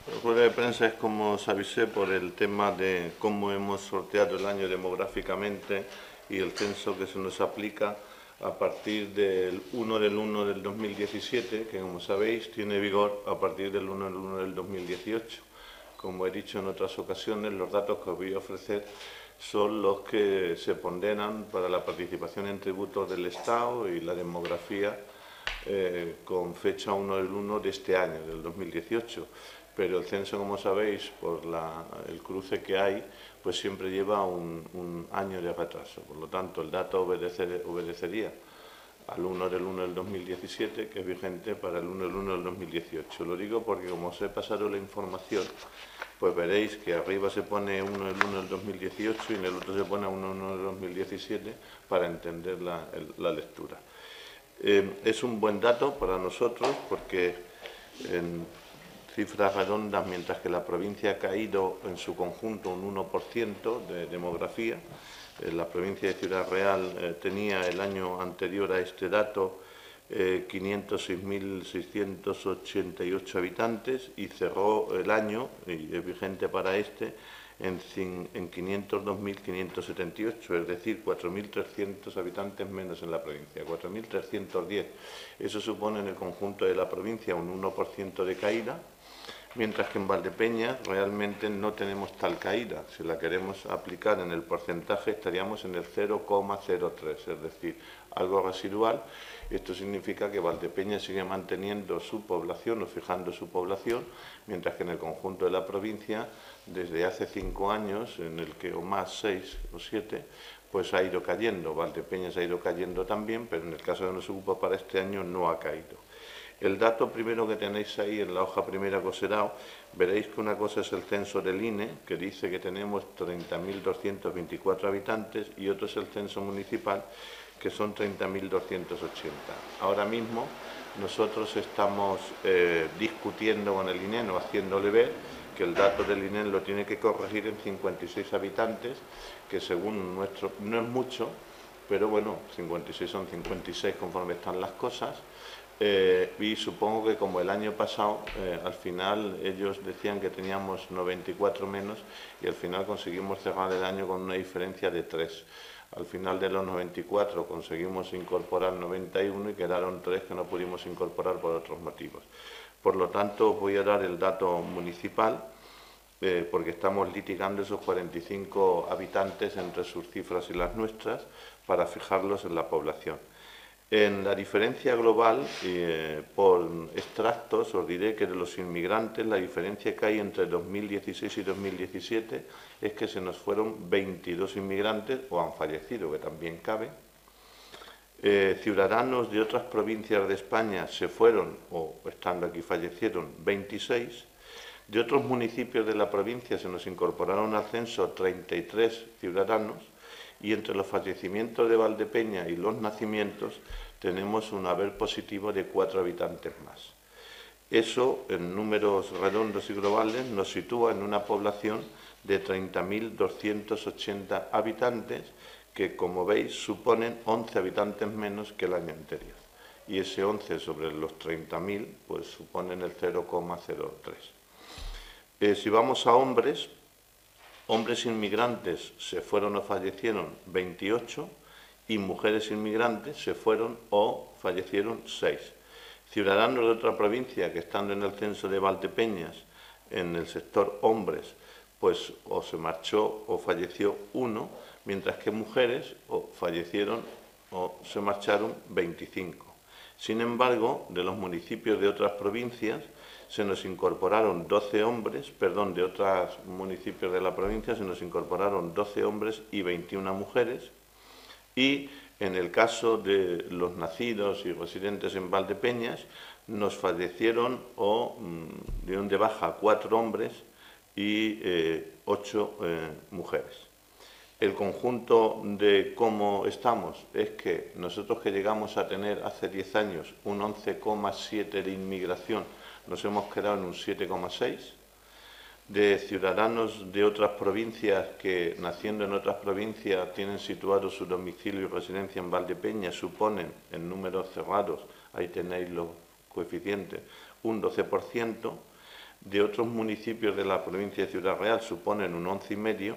La rueda de prensa es, como os avisé, por el tema de cómo hemos sorteado el año demográficamente y el censo que se nos aplica a partir del 1 del 1 del 2017, que como sabéis tiene vigor a partir del 1 del 1 del 2018. Como he dicho en otras ocasiones, los datos que os voy a ofrecer son los que se ponderan para la participación en tributos del Estado y la demografía con fecha 1 del 1 de este año, del 2018. Pero el censo, como sabéis, por el cruce que hay, pues siempre lleva un año de retraso. Por lo tanto, el dato obedecería al 1 del 1 del 2017, que es vigente para el 1 del 1 del 2018. Lo digo porque, como os he pasado la información, pues veréis que arriba se pone 1 del 1 del 2018 y en el otro se pone 1 del 1 del 2017 para entender la lectura. Es un buen dato para nosotros porque en cifras redondas, mientras que la provincia ha caído en su conjunto un 1% de demografía, la provincia de Ciudad Real tenía el año anterior a este dato 506.688 habitantes y cerró el año, y es vigente para este, en 502.578, es decir, 4.300 habitantes menos en la provincia, 4.310. Eso supone en el conjunto de la provincia un 1% de caída, mientras que en Valdepeñas realmente no tenemos tal caída. Si la queremos aplicar en el porcentaje estaríamos en el 0,03, es decir, algo residual. Esto significa que Valdepeñas sigue manteniendo su población o fijando su población, mientras que en el conjunto de la provincia, desde hace 5 años, en el que o más 6 o 7, pues ha ido cayendo. Valdepeñas ha ido cayendo también, pero en el caso que nos ocupa para este año no ha caído. El dato primero que tenéis ahí en la hoja primera que os he dado, veréis que una cosa es el censo del INE, que dice que tenemos 30.224 habitantes, y otro es el censo municipal, que son 30.280. Ahora mismo nosotros estamos discutiendo con el INE, no haciéndole ver que el dato del INE lo tiene que corregir en 56 habitantes, que según nuestro, no es mucho, pero bueno, 56 son 56 conforme están las cosas. Y supongo que como el año pasado, al final ellos decían que teníamos 94 menos y al final conseguimos cerrar el año con una diferencia de 3. Al final de los 94 conseguimos incorporar 91 y quedaron 3 que no pudimos incorporar por otros motivos. Por lo tanto, os voy a dar el dato municipal, porque estamos litigando esos 45 habitantes entre sus cifras y las nuestras para fijarlos en la población. En la diferencia global, por extractos, os diré que de los inmigrantes la diferencia que hay entre 2016 y 2017 es que se nos fueron 22 inmigrantes o han fallecido, que también cabe. Ciudadanos de otras provincias de España se fueron, o estando aquí fallecieron, 26. De otros municipios de la provincia se nos incorporaron al censo 33 ciudadanos, y entre los fallecimientos de Valdepeñas y los nacimientos tenemos un haber positivo de 4 habitantes más. Eso, en números redondos y globales, nos sitúa en una población de 30.280 habitantes, que, como veis, suponen 11 habitantes menos que el año anterior. Y ese 11 sobre los 30.000, pues suponen el 0,03. Si vamos a hombres, hombres inmigrantes se fueron o fallecieron 28 y mujeres inmigrantes se fueron o fallecieron 6. Ciudadanos de otra provincia que, estando en el censo de Valdepeñas, en el sector hombres, pues o se marchó o falleció 1, mientras que mujeres o fallecieron o se marcharon 25. Sin embargo, de los municipios de otras provincias se nos incorporaron 12 hombres, de otros municipios de la provincia se nos incorporaron 12 hombres y 21 mujeres, y en el caso de los nacidos y residentes en Valdepeñas nos fallecieron o dieron de baja 4 hombres y 8 mujeres. El conjunto de cómo estamos es que nosotros, que llegamos a tener hace 10 años un 11,7 de inmigración, nos hemos quedado en un 7,6. De ciudadanos de otras provincias que, naciendo en otras provincias, tienen situado su domicilio y residencia en Valdepeñas, suponen, en números cerrados, ahí tenéis los coeficientes, un 12%. de otros municipios de la provincia de Ciudad Real suponen un 11,5%,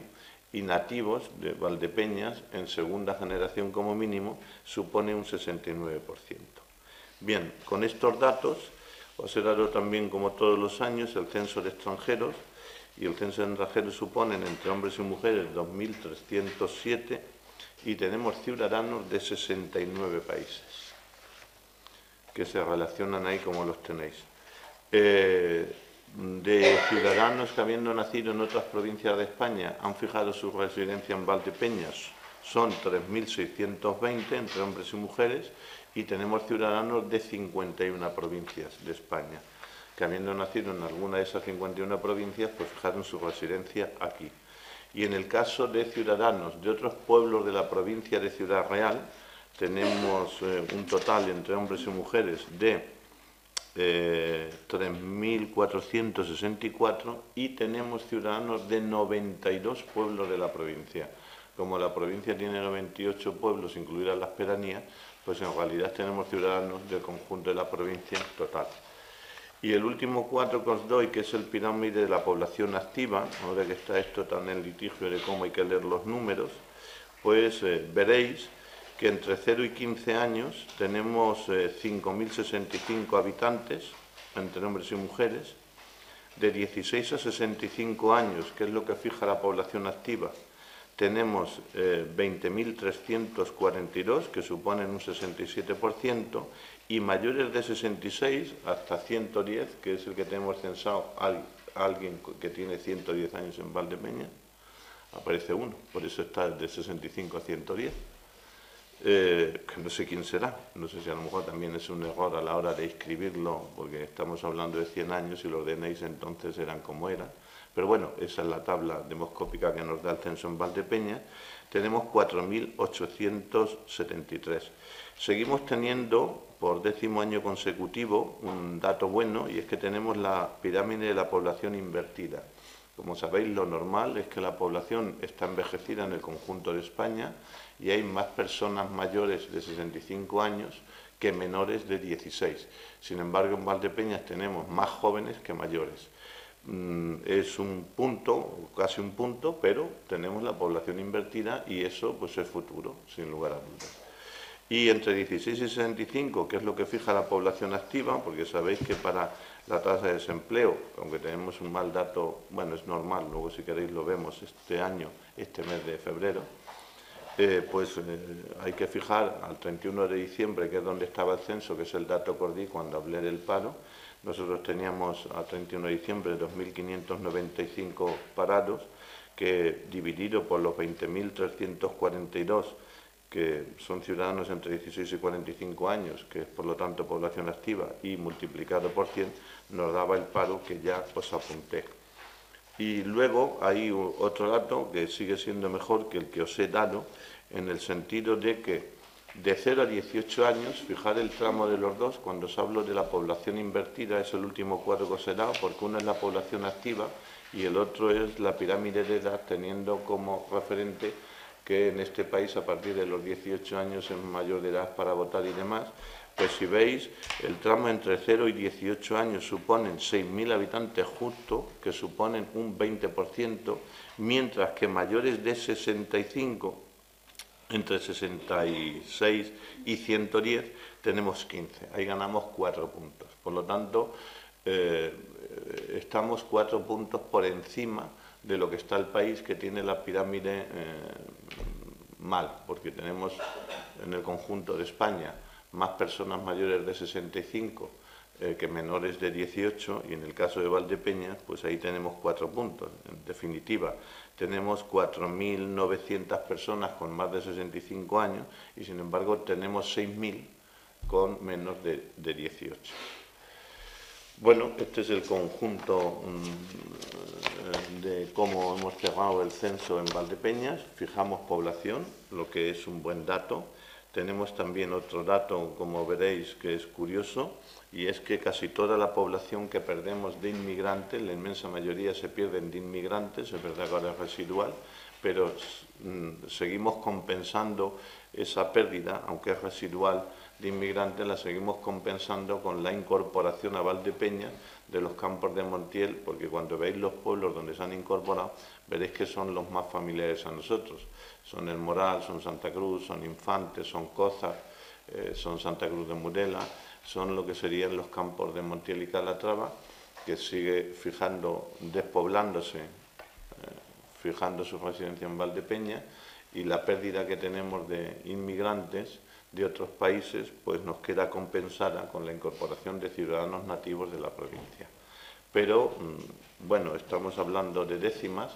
y nativos de Valdepeñas, en segunda generación como mínimo, supone un 69%. Bien, con estos datos os he dado también, como todos los años, el censo de extranjeros, y el censo de extranjeros suponen entre hombres y mujeres 2.307, y tenemos ciudadanos de 69 países, que se relacionan ahí como los tenéis. De ciudadanos que, habiendo nacido en otras provincias de España, han fijado su residencia en Valdepeñas, son 3.620 entre hombres y mujeres, y tenemos ciudadanos de 51 provincias de España, que, habiendo nacido en alguna de esas 51 provincias, pues fijaron su residencia aquí. Y en el caso de ciudadanos de otros pueblos de la provincia de Ciudad Real, tenemos un total entre hombres y mujeres de 3.464, y tenemos ciudadanos de 92 pueblos de la provincia. Como la provincia tiene 98 pueblos, incluidas las pedanías, pues en realidad tenemos ciudadanos del conjunto de la provincia total. Y el último cuadro que os doy, que es el pirámide de la población activa, ahora que está esto tan en litigio de cómo hay que leer los números, pues veréis que entre 0 y 15 años tenemos 5.065 habitantes, entre hombres y mujeres. De 16 a 65 años, que es lo que fija la población activa, tenemos 20.342, que suponen un 67%, y mayores de 66 hasta 110, que es el que tenemos censado, alguien que tiene 110 años en Valdepeñas, aparece uno, por eso está de 65 a 110. Que no sé quién será, no sé si a lo mejor también es un error a la hora de inscribirlo, porque estamos hablando de 100 años y los DNIs entonces eran como eran. Pero bueno, esa es la tabla demoscópica que nos da el censo en Valdepeñas. Tenemos 4.873. Seguimos teniendo, por 10º año consecutivo, un dato bueno, y es que tenemos la pirámide de la población invertida. Como sabéis, lo normal es que la población está envejecida en el conjunto de España, y hay más personas mayores de 65 años que menores de 16. Sin embargo, en Valdepeñas tenemos más jóvenes que mayores. Es un punto, casi un punto, pero tenemos la población invertida, y eso pues es futuro, sin lugar a dudas. Y entre 16 y 65, que es lo que fija la población activa, porque sabéis que para la tasa de desempleo, aunque tenemos un mal dato, bueno, es normal, luego si queréis lo vemos este año, este mes de febrero, hay que fijar al 31 de diciembre, que es donde estaba el censo, que es el dato que os di cuando hablé del paro. Nosotros teníamos al 31 de diciembre 2.595 parados, que dividido por los 20.342, que son ciudadanos entre 16 y 45 años, que es por lo tanto población activa, y multiplicado por 100, nos daba el paro que ya os apunté. Y luego hay otro dato que sigue siendo mejor que el que os he dado, en el sentido de que de 0 a 18 años, fijar el tramo de los dos, cuando os hablo de la población invertida, es el último cuadro que os he dado, porque uno es la población activa y el otro es la pirámide de edad, teniendo como referente que en este país a partir de los 18 años es mayor de edad para votar y demás. Pues si veis, el tramo entre 0 y 18 años suponen 6.000 habitantes justo, que suponen un 20%, mientras que mayores de 65, entre 66 y 110, tenemos 15. Ahí ganamos 4 puntos. Por lo tanto, estamos 4 puntos por encima de lo que está el país, que tiene la pirámide mal, porque tenemos en el conjunto de España más personas mayores de 65 que menores de 18, y en el caso de Valdepeñas, pues ahí tenemos 4 puntos. En definitiva, tenemos 4.900 personas con más de 65 años y sin embargo tenemos 6.000 con menos de 18. Bueno, este es el conjunto de cómo hemos cerrado el censo en Valdepeñas. Fijamos población, lo que es un buen dato. Tenemos también otro dato, como veréis, que es curioso, y es que casi toda la población que perdemos de inmigrantes, la inmensa mayoría se pierden de inmigrantes, es verdad que ahora es residual, pero seguimos compensando esa pérdida, aunque es residual, de inmigrantes, la seguimos compensando con la incorporación a Valdepeñas de los campos de Montiel, porque cuando veis los pueblos donde se han incorporado, veréis que son los más familiares a nosotros. Son El Moral, son Santa Cruz, son Infantes, son Cozas, son Santa Cruz de Murela, son lo que serían los campos de Montiel y Calatrava, que sigue despoblándose, fijando su residencia en Valdepeñas, y la pérdida que tenemos de inmigrantes de otros países pues nos queda compensada con la incorporación de ciudadanos nativos de la provincia. Pero, bueno, estamos hablando de décimas,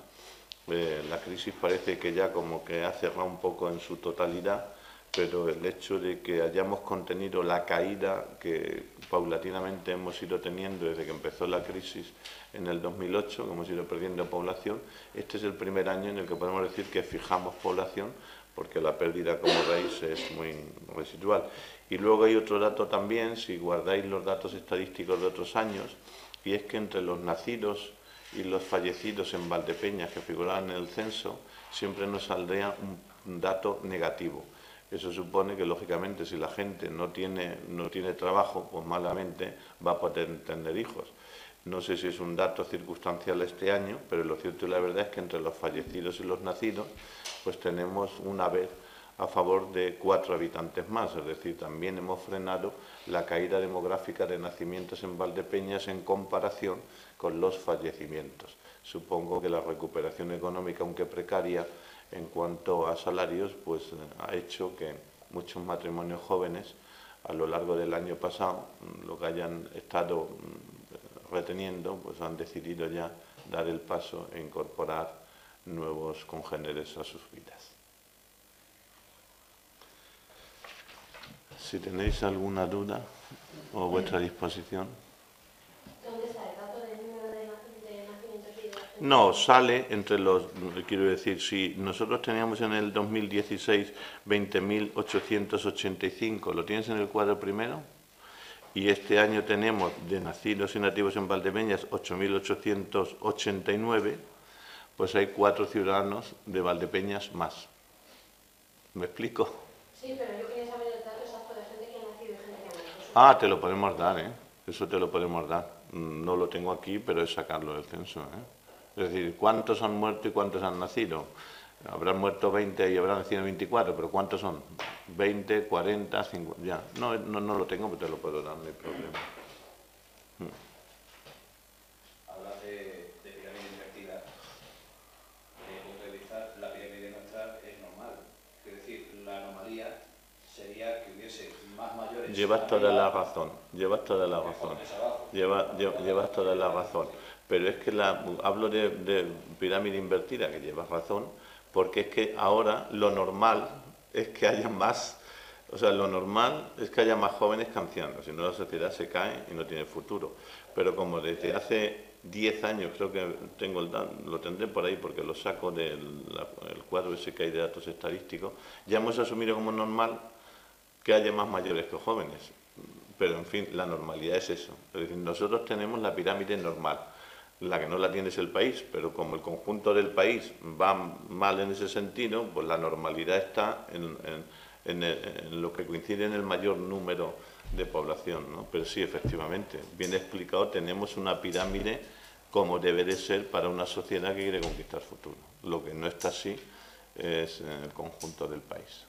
la crisis parece que ya como que ha cerrado un poco en su totalidad, pero el hecho de que hayamos contenido la caída que paulatinamente hemos ido teniendo desde que empezó la crisis en el 2008, que hemos ido perdiendo población, este es el primer año en el que podemos decir que fijamos población, porque la pérdida, como veis, es muy residual. Y luego hay otro dato también, si guardáis los datos estadísticos de otros años, y es que entre los nacidos y los fallecidos en Valdepeñas que figuraban en el censo, siempre nos saldría un dato negativo. Eso supone que, lógicamente, si la gente no tiene trabajo, pues malamente va a poder tener hijos. No sé si es un dato circunstancial este año, pero lo cierto y la verdad es que entre los fallecidos y los nacidos, pues tenemos una vez a favor de 4 habitantes más, es decir, también hemos frenado la caída demográfica de nacimientos en Valdepeñas en comparación con los fallecimientos. Supongo que la recuperación económica, aunque precaria, en cuanto a salarios, pues ha hecho que muchos matrimonios jóvenes a lo largo del año pasado, lo que hayan estado reteniendo, pues han decidido ya dar el paso e incorporar nuevos congéneres a sus vidas. Si tenéis alguna duda o vuestra disposición. ¿Dónde está el dato del número de nacimientos y de... No, sale entre los, quiero decir, si nosotros teníamos en el 2016 20.885, ¿lo tienes en el cuadro primero? Y este año tenemos de nacidos y nativos en Valdepeñas 8.889, pues hay 4 ciudadanos de Valdepeñas más. ¿Me explico? Sí, pero yo quería saber el dato exacto de gente que ha nacido y gente que ha nacido. Ah, te lo podemos dar, ¿eh? Eso te lo podemos dar. No lo tengo aquí, pero es sacarlo del censo, ¿eh? Es decir, ¿cuántos han muerto y cuántos han nacido? Habrán muerto 20 y habrán nacido 24, pero ¿cuántos son? 20, 40, 50, ya. No lo tengo, pero te lo puedo dar, no hay problema. Hablas de pirámide invertida. Desde mi punto de vista, la pirámide nuestra es normal. Es decir, la anomalía sería que hubiese más mayores... Llevas toda la razón, llevas toda la razón. Llevas toda la razón. Pero es que hablo de pirámide invertida, que llevas razón, porque es que ahora lo normal es que haya más, o sea, lo normal es que haya más jóvenes que ancianos, si no la sociedad se cae y no tiene futuro. Pero como desde hace 10 años, creo que lo tendré por ahí porque lo saco del cuadro ese que hay de datos estadísticos, ya hemos asumido como normal que haya más mayores que jóvenes. Pero, en fin, la normalidad es eso. Es decir, nosotros tenemos la pirámide normal. La que no la tiene es el país, pero como el conjunto del país va mal en ese sentido, pues la normalidad está en lo que coincide en el mayor número de población, ¿no? Pero sí, efectivamente, bien explicado, tenemos una pirámide como debe de ser para una sociedad que quiere conquistar futuro. Lo que no está así es en el conjunto del país.